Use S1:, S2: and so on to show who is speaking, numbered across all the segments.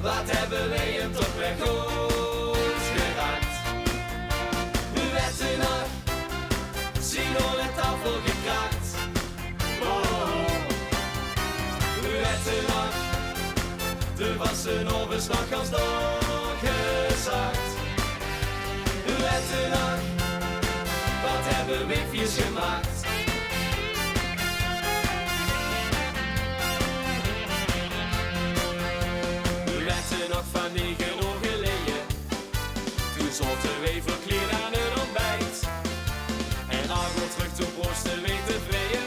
S1: Wat hebben wij hem toch weer goed geraakt. Wette nog, zien al het tafel gekraakt. Wette nog, de wassen ovensnacht als doorgezakt. Wette nog, wat hebben wifjes gemaakt. Wette nog van 9 uur geleden, toen zaten wij verkleed aan het ontbijt. En Argo terug toen proosten wij tevreden,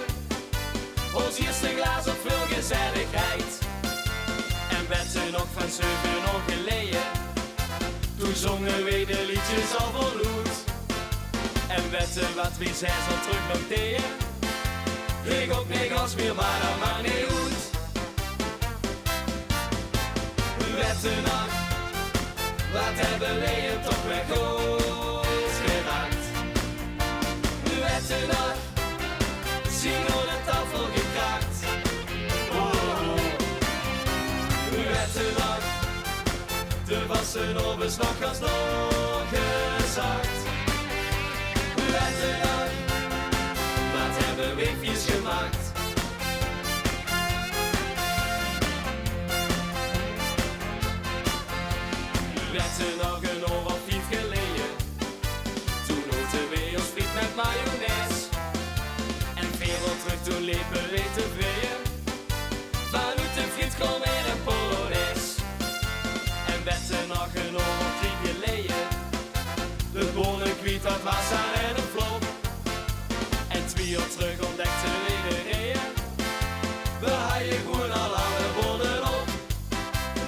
S1: ons eerste glas op veel gezelligheid. En wette nog van 7 uur geleden, toen zongen wij de liedjes al voluit. En wette wat wie zei zal terug nog tegen, ik ook niks meer, maar dat maakt niet goed. Wette nog, wat hebben wij hem toch weer goed geraakt. Wette nog, zien hoe de tafel gekraakt. Wette nog, de wassen ovensnacht als doorgezakt. Wette nog, wat hebben wifjes gemaakt. Wette nog een uur of 5 geleden, toen noten wij ons friet met mayonaise. En 4 uur terug toen liepen wij tevreden, vanuit de friet kwam in een polonaise. En wette nog een uur of 3 geleden, de bonen kwiet dat was aan en een flop. En 2 uur terug ontdekten wij de reeën, we hadden gewoon al alle bonen op.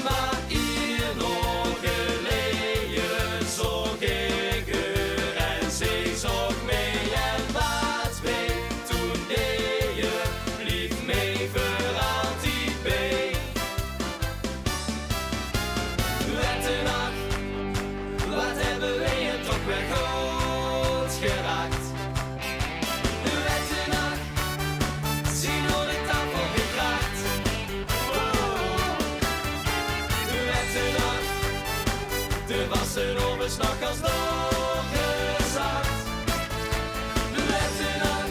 S1: Maar hier nog geleden zag ik er en zij zag mij. En wat wij toen deden, blief mij voor altijd bij. Wette nog, wat hebben wij hem toch weer goed geraakt. Wette nog, zien hoe de tafel gekraakt. Wette nog, de wassen ovensnacht als doorgezakt. Wette nog,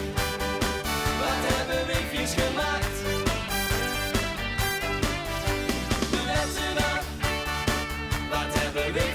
S1: wat hebben wifjes gemaakt. Wette nog, wat hebben we